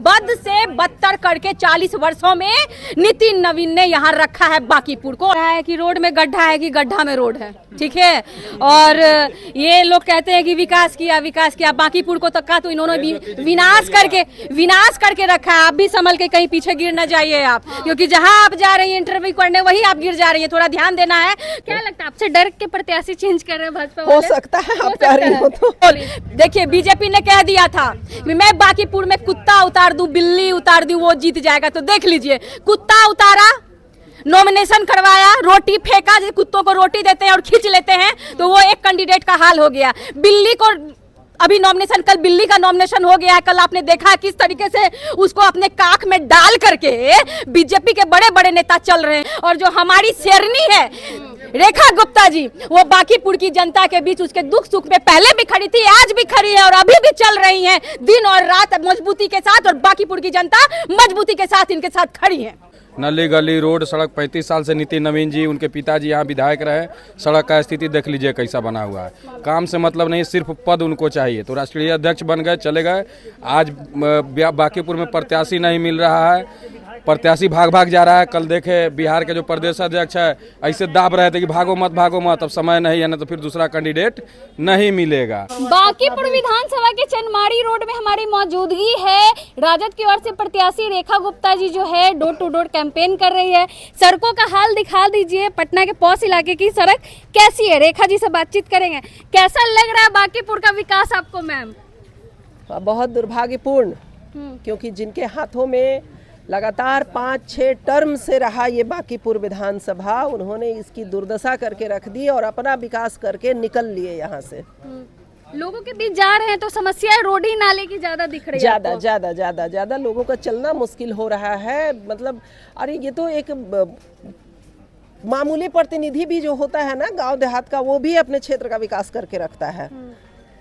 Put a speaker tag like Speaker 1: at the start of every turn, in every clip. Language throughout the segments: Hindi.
Speaker 1: बद से बदतर करके 40 वर्षों में नितिन नवीन ने यहाँ रखा है बांकीपुर को। है कि रोड में गड्ढा है कि गड्ढा में रोड है, ठीक है। और ये लोग कहते हैं कि विकास किया बांकीपुर को तक का तो इन्होंने विनाश करके रखा है। आप भी संभल के कहीं पीछे गिर न जाइए आप, क्योंकि जहाँ आप जा रही हैं इंटरव्यू करने वही आप गिर जा रही है, थोड़ा ध्यान देना है। क्या लगता है आपसे डर के प्रत्याशी चेंज कर रहे हैं भाजपा वाले?
Speaker 2: हो सकता है आप कह रही हो तो।
Speaker 1: देखिए बीजेपी ने कह दिया था कि मैं बांकीपुर में कुत्ता उतार दूं, बिल्ली उतार दूं, वो जीत जाएगा। तो देख लीजिए, कुत्ता उतारा, नॉमिनेशन करवाया, रोटी फेंका, जैसे कुत्तों को रोटी देते हैं और खींच लेते हैं, तो वो एक कैंडिडेट का हाल हो गया। बिल्ली को अभी नॉमिनेशन, कल बिल्ली का नॉमिनेशन हो गया है। कल आपने देखा किस तरीके से उसको अपने काख में डाल करके बीजेपी के बड़े बड़े नेता चल रहे हैं। और जो हमारी शेरनी है रेखा गुप्ता जी, वो बांकीपुर की जनता के बीच उसके दुख सुख में पहले भी खड़ी थी, आज भी खड़ी है और अभी भी चल रही हैं दिन और रात मजबूती के साथ। और बांकीपुर की जनता मजबूती के साथ इनके साथ खड़ी है।
Speaker 3: नली गली रोड सड़क 35 साल से नितिन नवीन जी, उनके पिताजी यहाँ विधायक रहे। सड़क का स्थिति देख लीजिए कैसा बना हुआ है। काम से मतलब नहीं, सिर्फ पद उनको चाहिए। तो राष्ट्रीय अध्यक्ष बन गए, चले गए। आज बांकीपुर में प्रत्याशी नहीं मिल रहा है, प्रत्याशी भाग जा रहा है। कल देखे बिहार के जो प्रदेश अध्यक्ष है ऐसे दाब रहे थे कि भागो मत, अब समय नहीं है ना तो फिर दूसरा कैंडिडेट नहीं मिलेगा।
Speaker 4: बांकीपुर विधानसभा के चनमाड़ी रोड में हमारी मौजूदगी है। राजद की ओर से प्रत्याशी रेखा गुप्ता जी जो है डोर टू डोर कैंपेन कर रही है। सड़कों का हाल दिखा दीजिए, पटना के पौष इलाके की सड़क कैसी है? रेखा जी से बातचीत करेंगे। कैसा लग रहा है बांकीपुर का विकास आपको मैम?
Speaker 2: बहुत दुर्भाग्यपूर्ण, क्योंकि जिनके हाथों में लगातार 5-6 टर्म से रहा ये बांकीपुर विधानसभा, उन्होंने इसकी दुर्दशा करके रख दी और अपना विकास करके निकल लिए यहाँ से।
Speaker 4: लोगों के बीच जा रहे हैं तो समस्या रोड ही नाले की ज्यादा दिख रही है।
Speaker 2: ज्यादा लोगों का चलना मुश्किल हो रहा है। मतलब अरे ये तो एक मामूली प्रतिनिधि भी जो होता है ना गांव देहात का, वो भी अपने क्षेत्र का विकास करके रखता है।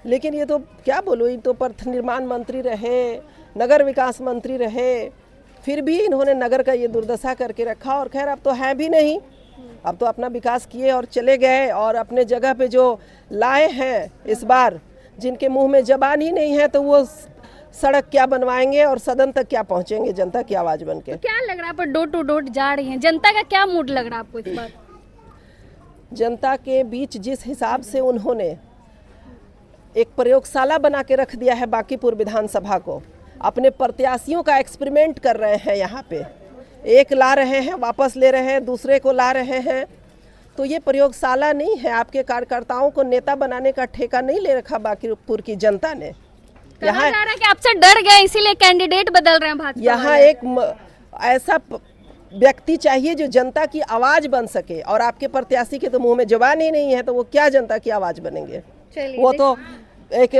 Speaker 2: लेकिन ये तो क्या बोलो, ये तो पथ निर्माण मंत्री रहे, नगर विकास मंत्री रहे, फिर भी इन्होंने नगर का ये दुर्दशा करके रखा। और खैर अब तो है भी नहीं, अब तो अपना विकास किए और चले गए। और अपने जगह पे जो लाए हैं इस बार, जिनके मुंह में जबान ही नहीं है, तो वो सड़क क्या बनवाएंगे और सदन तक क्या पहुंचेंगे जनता की आवाज बन के।
Speaker 4: तो क्या लग रहा है, पर डोर टू डोर जा रही हैं, जनता का क्या मूड लग रहा है आपको इस बार?
Speaker 2: जनता के बीच जिस हिसाब से उन्होंने एक प्रयोगशाला बना के रख दिया है बांकीपुर विधानसभा को, अपने प्रत्याशियों का एक्सपेरिमेंट कर रहे हैं। यहाँ पे एक ला रहे हैं, वापस ले रहे हैं, दूसरे को ला रहे हैं। तो ये प्रयोगशाला नहीं है। आपके कार्यकर्ताओं को नेता बनाने का ठेका नहीं ले रखा बांकीपुर की जनता ने।
Speaker 4: यहाँ जा रहा है कि आपसे डर गए इसीलिए कैंडिडेट बदल रहे हैं भाजपा।
Speaker 2: यहाँ एक ऐसा व्यक्ति चाहिए जो जनता की आवाज बन सके, और आपके प्रत्याशी के तो मुंह में जबान ही नहीं है, तो वो क्या जनता की आवाज बनेंगे? वो तो एक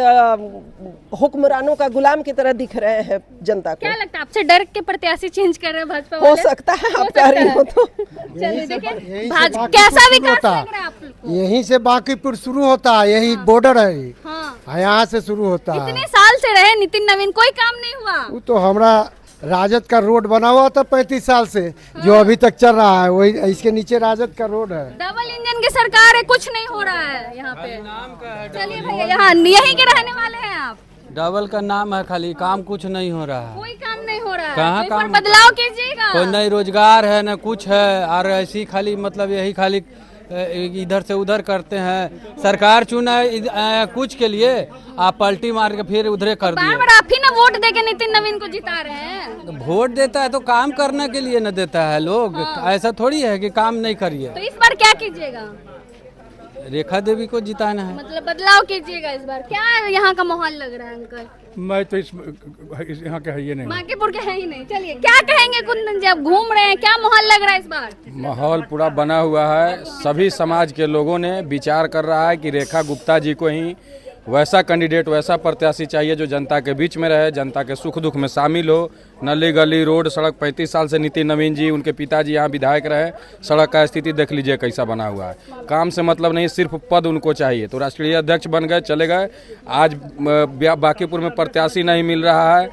Speaker 2: हुक्मरानों का गुलाम की तरह दिख रहे हैं जनता को।
Speaker 4: क्या लगता है आपसे डर के प्रत्याशी चेंज कर रहे हैं भाजपा वाले?
Speaker 2: हो सकता है आप कह रही हो तो।
Speaker 4: चलिए देखिए कैसा विकास लग रहा है आपको?
Speaker 5: यहीं से बांकीपुर शुरू होता है, यही बॉर्डर है।
Speaker 4: हाँ।
Speaker 5: यहाँ से शुरू होता है।
Speaker 4: इतने साल से रहे नितिन नवीन, कोई काम नहीं हुआ।
Speaker 5: वो तो हमारा राजद का रोड बना हुआ था 35 साल से, जो अभी तक चल रहा है, वही इसके नीचे राजद का रोड है।
Speaker 4: डबल इंजन की सरकार है, कुछ नहीं हो रहा है यहाँ पे। चलिए भैया, यहाँ यहीं के रहने वाले हैं आप?
Speaker 6: डबल का नाम है खाली, काम कुछ नहीं हो रहा है।
Speaker 4: कोई काम नहीं हो रहा है।
Speaker 6: कहाँ
Speaker 4: तो
Speaker 6: काम?
Speaker 4: बदलाव कीजिएगा।
Speaker 6: कोई नहीं रोजगार है न कुछ है, और ऐसी खाली मतलब यही खाली इधर से उधर करते हैं। सरकार चुना कुछ के लिए, आप पलटी मार के फिर उधरे कर दिए।
Speaker 4: बार आप ही ना वोट देके नितिन नवीन को जिता रहे हैं।
Speaker 6: वोट देता है तो काम करने के लिए न देता है लोग। ऐसा थोड़ी है कि काम नहीं करिए।
Speaker 4: तो इस बार क्या कीजिएगा?
Speaker 6: रेखा देवी को जिताना है।
Speaker 4: मतलब बदलाव कीजिएगा इस बार। क्या यहाँ का माहौल लग रहा है अंकल?
Speaker 3: मैं तो यहाँ का है ये नहीं,
Speaker 4: बांकीपुर के है ही नहीं। चलिए क्या कहेंगे कुंदन जी, आप घूम रहे हैं, क्या माहौल लग रहा है इस बार?
Speaker 3: माहौल पूरा बना हुआ है। सभी समाज के लोगों ने विचार कर रहा है कि रेखा गुप्ता जी को ही वैसा कैंडिडेट, वैसा प्रत्याशी चाहिए जो जनता के बीच में रहे, जनता के सुख दुख में शामिल हो। नली गली रोड सड़क 35 साल से नितिन नवीन जी, उनके पिताजी यहाँ विधायक रहे। सड़क का स्थिति देख लीजिए कैसा बना हुआ है। काम से मतलब नहीं, सिर्फ पद उनको चाहिए। तो राष्ट्रीय अध्यक्ष बन गए, चले गए। आज बांकीपुर में प्रत्याशी नहीं मिल रहा है,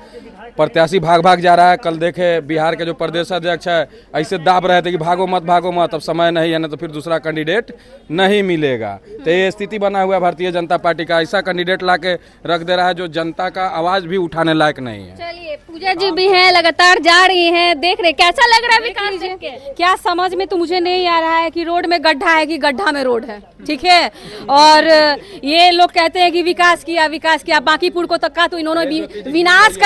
Speaker 3: प्रत्याशी भाग भाग जा रहा है। कल देखे बिहार के जो प्रदेश अध्यक्ष है ऐसे दाब रहे थे कि भागो मत, अब समय नहीं है, ना तो फिर दूसरा कैंडिडेट नहीं मिलेगा। तो ये स्थिति बना हुआ है भारतीय जनता पार्टी का, ऐसा कैंडिडेट ला के रख दे रहा है जो जनता का आवाज भी उठाने लायक नहीं है।
Speaker 4: चलिए, पूजा जी भी हैं, लगातार जा रही हैं, देख रहे, कैसा लग रहा है विकास देख के?
Speaker 1: क्या समझ में तो मुझे नहीं आ रहा है कि रोड में गड्ढा है कि गड्ढा में रोड है, ठीक है। और ये लोग कहते हैं कि विकास किया, बांकीपुर को तक का तो इन्होंने विनाश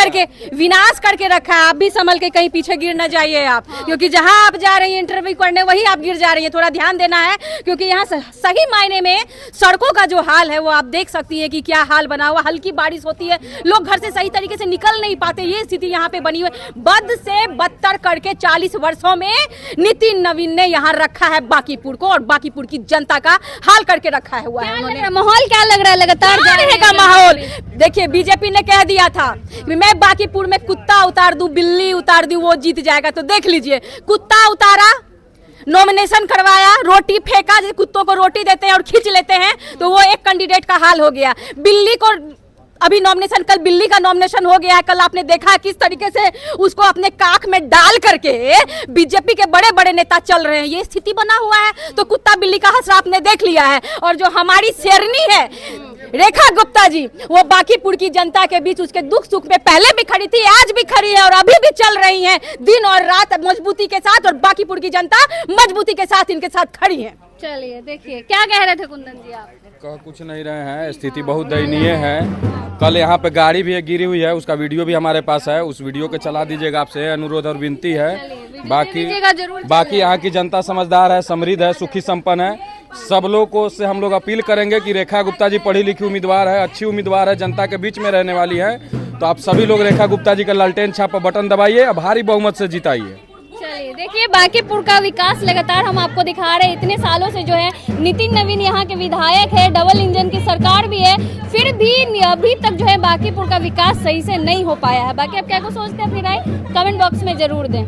Speaker 1: करके रखा है। आप भी संभल के कहीं पीछे गिर न जाइए आप, क्योंकि जहां आप जा रही हैं इंटरव्यू करने वही आप गिर जा रही है। थोड़ा ध्यान देना है, क्योंकि यहाँ सही मायने में सड़कों का जो हाल है वो आप देख सकती है कि क्या हाल बना हुआ। हल्की बारिश होती है, लोग घर से सही तरीके से निकल नहीं पाते, ये स्थिति यहाँ पे बनी हुई है। बद से बदतर करके 40 वर्षों में नितिन नवीन ने यहाँ रखा है बांकीपुर को, और बांकीपुर की जनता का हाल करके रखा है हुआ है।
Speaker 4: माहौल क्या लग रहा है? लगातार जा
Speaker 1: रहेगा माहौल। देखिए, बीजेपी ने कह दिया था कि मैं बांकीपुर में कुत्ता उतार दूं, बिल्ली उतार दूं, वो जीत जाएगा। तो देख लीजिए, कुत्ता उतारा, नॉमिनेशन करवाया, रोटी फेंका, जैसे कुत्तों को रोटी देते हैं और खींच लेते हैं, तो वो एक कैंडिडेट का हाल हो गया। बिल्ली को अभी नॉमिनेशन, कल बिल्ली का नॉमिनेशन हो गया है। कल आपने देखा किस तरीके से उसको अपने काख में डाल करके बीजेपी के बड़े बड़े नेता चल रहे हैं। ये स्थिति बना हुआ है, तो कुत्ता बिल्ली का हसरा आपने देख लिया है। और जो हमारी शेरनी है रेखा गुप्ता जी, वो बांकीपुर की जनता के बीच उसके दुख सुख में पहले भी खड़ी थी, आज भी खड़ी है और अभी भी चल रही है, दिन और रात मजबूती के साथ। और बांकीपुर की जनता मजबूती के साथ इनके साथ खड़ी है।
Speaker 4: चलिए, देखिए क्या कह रहे थे कुंदन जी आप?
Speaker 3: कह कुछ नहीं रहे हैं, स्थिति बहुत दयनीय है। कल यहाँ पे गाड़ी भी गिरी हुई है, उसका वीडियो भी हमारे पास है, उस वीडियो को चला दीजिएगा, आपसे अनुरोध और विनती है। बाकी यहाँ की जनता समझदार है, समृद्ध है, सुखी संपन्न है। सब लोग को से हम लोग अपील करेंगे कि रेखा गुप्ता जी पढ़ी लिखी उम्मीदवार है, अच्छी उम्मीदवार है, जनता के बीच में रहने वाली है। तो आप सभी लोग रेखा गुप्ता जी का लालटेन छाप बटन दबाइए और भारी बहुमत से जिताइए।
Speaker 4: चलिए, देखिए बांकीपुर का विकास लगातार हम आपको दिखा रहे हैं। इतने सालों से जो है नितिन नवीन यहाँ के विधायक है, डबल इंजन की सरकार भी है, फिर भी अभी तक जो है बांकीपुर का विकास सही से नहीं हो पाया है। बाकी आप क्या को सोचते हैं, अपनी राय कमेंट बॉक्स में जरूर दें।